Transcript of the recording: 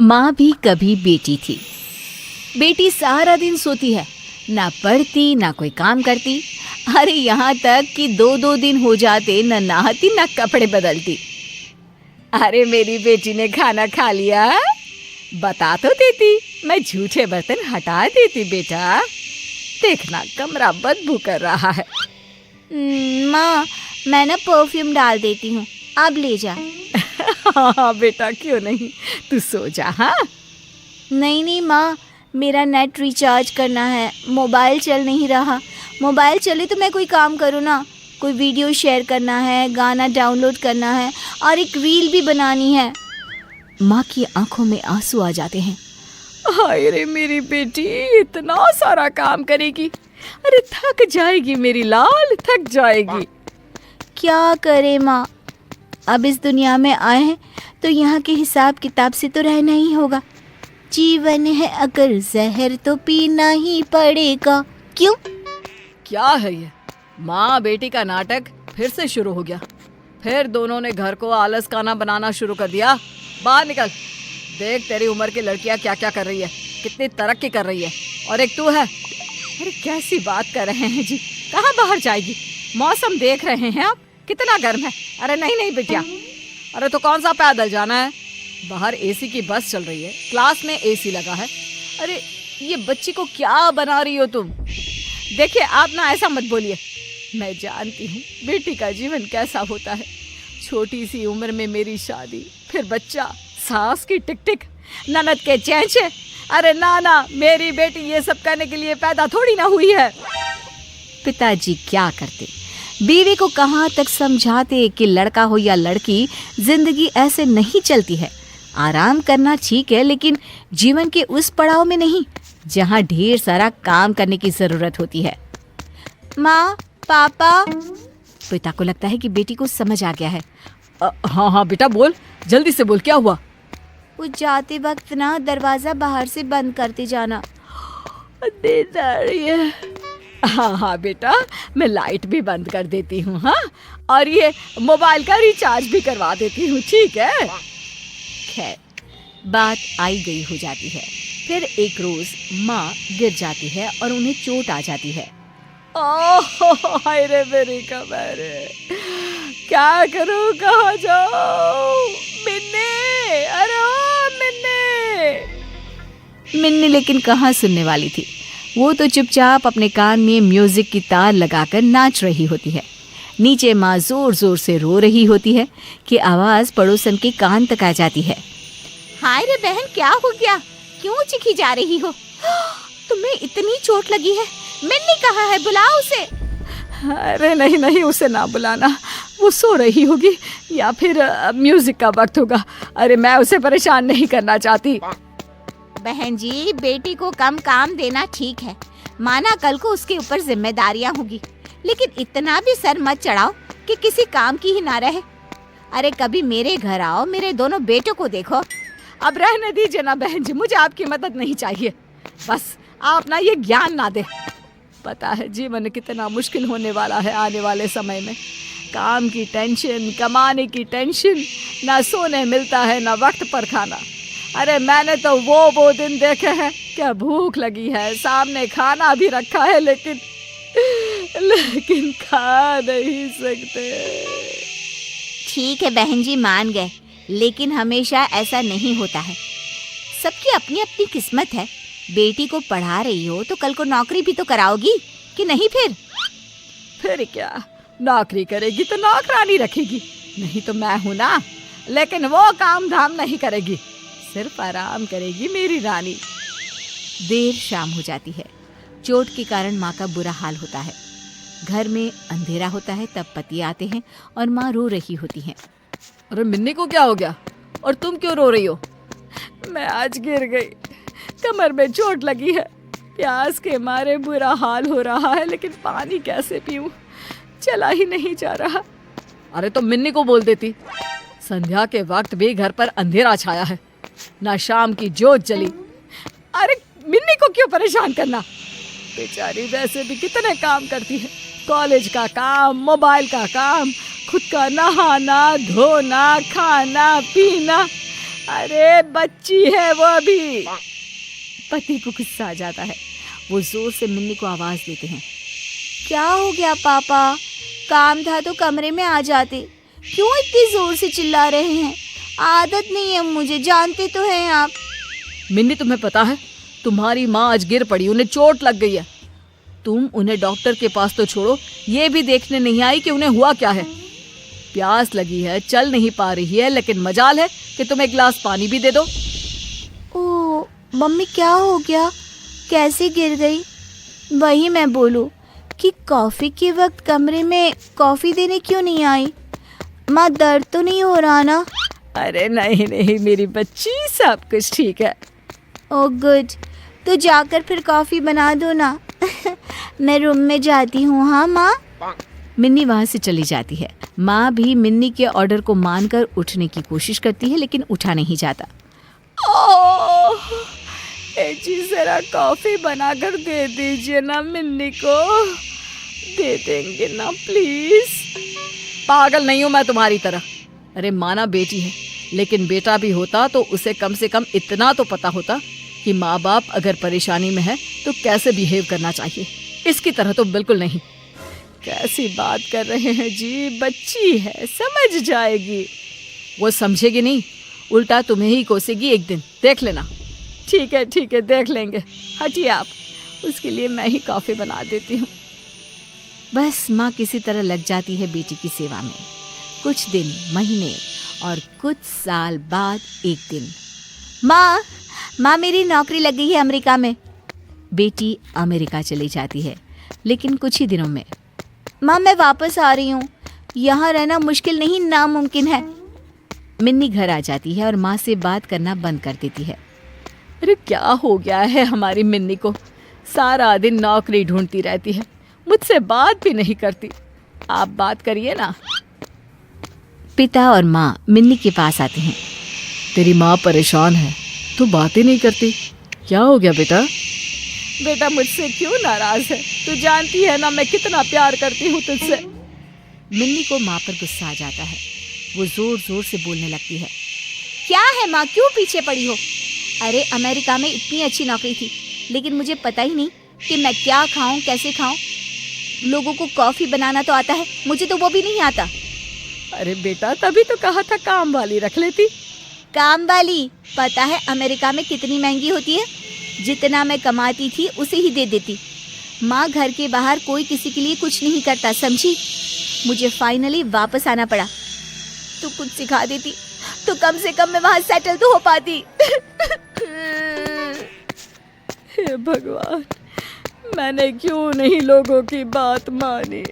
माँ भी कभी बेटी थी। बेटी सारा दिन सोती है, ना पढ़ती ना कोई काम करती। अरे यहाँ तक कि 2-2 दिन हो जाते न नहाती न कपड़े बदलती। अरे मेरी बेटी ने खाना खा लिया, बता तो देती, मैं झूठे बर्तन हटा देती। बेटा देखना कमरा बदबू कर रहा है। माँ, मैं ना परफ्यूम डाल देती हूँ, अब ले जा। हाँ बेटा, क्यों नहीं, तू सो जा। हाँ नहीं माँ, मेरा नेट रिचार्ज करना है, मोबाइल चल नहीं रहा। मोबाइल चले तो मैं कोई काम करूँ ना, कोई वीडियो शेयर करना है, गाना डाउनलोड करना है और एक रील भी बनानी है। माँ की आंखों में आंसू आ जाते हैं। हाय रे मेरी बेटी, इतना सारा काम करेगी, अरे थक जाएगी मेरी लाल, थक जाएगी। क्या करे माँ, अब इस दुनिया में आए हैं तो यहाँ के हिसाब किताब से तो रहना ही होगा। जीवन है अगर जहर तो पीना ही पड़ेगा। क्यों? क्या है ये, माँ बेटी का नाटक फिर से शुरू हो गया। फिर दोनों ने घर को आलस खाना बनाना शुरू कर दिया। बाहर निकल, देख तेरी उम्र की लड़कियां क्या क्या कर रही है, कितनी तरक्की कर रही है, और एक तू है। अरे कैसी बात कर रहे हैं जी, कहाँ बाहर जाएगी, मौसम देख रहे हैं आप कितना गर्म है। अरे नहीं नहीं बिटिया, अरे तो कौन सा पैदल जाना है, बाहर एसी की बस चल रही है, क्लास में एसी लगा है। अरे ये बच्ची को क्या बना रही हो तुम। देखिए आप ना ऐसा मत बोलिए, मैं जानती हूँ बेटी का जीवन कैसा होता है। छोटी सी उम्र में मेरी शादी, फिर बच्चा, सास की टिक टिक, ननद के चेंचे। अरे ना, मेरी बेटी ये सब करने के लिए पैदा थोड़ी ना हुई है। पिताजी क्या करते, बीवी को कहाँ तक समझाते कि लड़का हो या लड़की, जिंदगी ऐसे नहीं चलती है। आराम करना ठीक है, लेकिन जीवन के उस पड़ाव में नहीं जहाँ ढेर सारा काम करने की जरूरत होती है। माँ, पापा। पिता को लगता है कि बेटी को समझ आ गया है। हाँ बेटा बोल, जल्दी से बोल, क्या हुआ। वो जाते वक्त ना दरवाजा बाहर से बंद करते जाना। नींद आ रही है। हाँ बेटा, मैं लाइट भी बंद कर देती हूँ। हाँ, और ये मोबाइल का रिचार्ज भी करवा देती हूँ, ठीक है। खैर, बात आई गई हो जाती है। फिर एक रोज माँ गिर जाती है और उन्हें चोट आ जाती है। ओह हाय रे मेरी कमर, क्या करूँ, कहाँ जाऊँ। मिन्नी, अरे ओ मिन्नी। मिन्नी लेकिन कहाँ सुनने वाली थी, वो तो चुपचाप अपने कान में म्यूजिक की तार लगाकर नाच रही होती है। नीचे माँ जोर जोर से रो रही होती है कि आवाज पड़ोसन के कान तक आ जाती है। हाय रे बहन, क्या हो गया, क्यों चिखी जा रही हो, तुम्हें इतनी चोट लगी है। मिन्नी कहाँ है, बुलाओ उसे। अरे नहीं, उसे ना बुलाना, वो सो रही होगी या फिर म्यूजिक का वक्त होगा। अरे मैं उसे परेशान नहीं करना चाहती। बहन जी, बेटी को कम काम देना ठीक है, माना कल को उसके ऊपर जिम्मेदारियां होगी, लेकिन इतना भी सर मत चढ़ाओ कि किसी काम की ही ना रहे। अरे कभी मेरे घर आओ, मेरे दोनों बेटों को देखो। अब रहने दीजिए ना बहन जी, मुझे आपकी मदद नहीं चाहिए, बस आप ना ये ज्ञान ना दे। पता है जीवन कितना मुश्किल होने वाला है आने वाले समय में। काम की टेंशन, कमाने की टेंशन, ना सोने मिलता है ना वक्त पर खाना। अरे मैंने तो वो दिन देखे हैं, क्या भूख लगी है, सामने खाना भी रखा है, लेकिन खा नहीं सकते। ठीक है बहन जी, मान गए, लेकिन हमेशा ऐसा नहीं होता है। सबकी अपनी अपनी किस्मत है। बेटी को पढ़ा रही हो तो कल को नौकरी भी तो कराओगी कि नहीं। फिर क्या, नौकरी करेगी तो नौकरानी रखेगी, नहीं तो मैं हूं ना। लेकिन वो काम धाम नहीं करेगी, सिर्फ आराम करेगी मेरी रानी। देर शाम हो जाती है। चोट के कारण माँ का बुरा हाल होता है। घर में अंधेरा होता है, तब पति आते हैं और माँ रो रही होती हैं। अरे मिन्नी को क्या हो गया, और तुम क्यों रो रही हो। मैं आज गिर गई, कमर में चोट लगी है, प्यास के मारे बुरा हाल हो रहा है, लेकिन पानी कैसे पीऊं, चला ही नहीं जा रहा। अरे तो मिन्नी को बोल देती। संध्या के वक्त भी घर पर अंधेरा छाया है, ना शाम की जोत जली। अरे मिन्नी को क्यों परेशान करना, बेचारी वैसे भी कितने काम करती है, कॉलेज का काम, मोबाइल का काम, खुद का नहाना धोना, खाना पीना। अरे बच्ची है वो अभी। पति को गुस्सा आ जाता है। वो जोर से मिन्नी को आवाज देते हैं। क्या हो गया पापा? काम था तो कमरे में आ जाते, क्यों इतनी जोर से चिल्ला रहे हैं? आदत नहीं है मुझे, जानते तो हैं आप। मिन्नी, तुम्हें पता है तुम्हारी माँ आज गिर पड़ी, उन्हें चोट लग गई है। तुम उन्हें डॉक्टर के पास तो छोड़ो, ये भी देखने नहीं आई कि उन्हें हुआ क्या है। प्यास लगी है, चल नहीं पा रही है, लेकिन मजाल है कि तुम एक गिलास पानी भी दे दो। ओह मम्मी, क्या हो गया? कैसे गिर गई? वही मैं बोलूं कि कॉफी के वक्त कमरे में कॉफी देने क्यों नहीं आई? माँ, दर्द तो नहीं हो रहा ना? अरे नहीं नहीं मेरी बच्ची, सब कुछ ठीक है। ओह गुड, तो जाकर फिर कॉफी बना दो ना। मैं रूम में जाती हूँ। हाँ माँ। मिन्नी वहाँ से चली जाती है। माँ भी मिन्नी के ऑर्डर को मानकर उठने की कोशिश करती है, लेकिन उठा नहीं जाता। ओह, जी जरा कॉफी बनाकर दे दीजिए ना मिन्नी को। दे देंगे ना प्लीज। पागल नहीं हूँ मैं तुम्हारी तरह। अरे माना बेटी है, लेकिन बेटा भी होता तो उसे कम से कम इतना तो पता होता कि माँ बाप अगर परेशानी में है तो कैसे बिहेव करना चाहिए। इसकी तरह तो बिल्कुल नहीं। कैसी बात कर रहे हैं जी, बच्ची है, समझ जाएगी। वो समझेगी नहीं, उल्टा तुम्हें ही कोसेगी एक दिन, देख लेना। ठीक है देख लेंगे। हटिए आप, उसके लिए मैं ही कॉफी बना देती हूँ। बस माँ किसी तरह लग जाती है बेटी की सेवा में। कुछ दिन, महीने और कुछ साल बाद एक दिन, माँ मेरी नौकरी लग गई है अमेरिका में। बेटी अमेरिका चली जाती है, लेकिन कुछ ही दिनों में। माँ मैं वापस आ रही हूँ, यहाँ रहना मुश्किल नहीं नामुमकिन है। मिन्नी घर आ जाती है और माँ से बात करना बंद कर देती है। अरे क्या हो गया है हमारी मिन्नी को? सारा दिन नौकरी ढूंढती रहती है, मुझसे बात भी नहीं करती। आप बात करिए ना। पिता और माँ मिन्नी के पास आते हैं। तेरी माँ परेशान है, तू बातें नहीं करती, क्या हो गया बेटा? बेटा मुझसे क्यों नाराज है? तू जानती है ना मैं कितना प्यार करती हूँ तुझसे। मिन्नी को माँ पर गुस्सा आ जाता है। वो जोर जोर से बोलने लगती है। क्या है माँ, क्यों पीछे पड़ी हो? अरे अमेरिका में इतनी अच्छी नौकरी थी, लेकिन मुझे पता ही नहीं कि मैं क्या खाऊं, कैसे खाऊं। लोगों को कॉफी बनाना तो आता है, मुझे तो वो भी नहीं आता। अरे बेटा तभी तो कहा था काम वाली रख लेती। काम वाली? पता है अमेरिका में कितनी महंगी होती है? जितना मैं कमाती थी उसे ही दे देती। माँ, घर के बाहर कोई किसी के लिए कुछ नहीं करता, समझी? मुझे फाइनली वापस आना पड़ा। तू कुछ सिखा देती तो कम से कम मैं वहाँ सेटल तो हो पाती। हे भगवान, मैंने क्यों नहीं लोगों की बात मानी।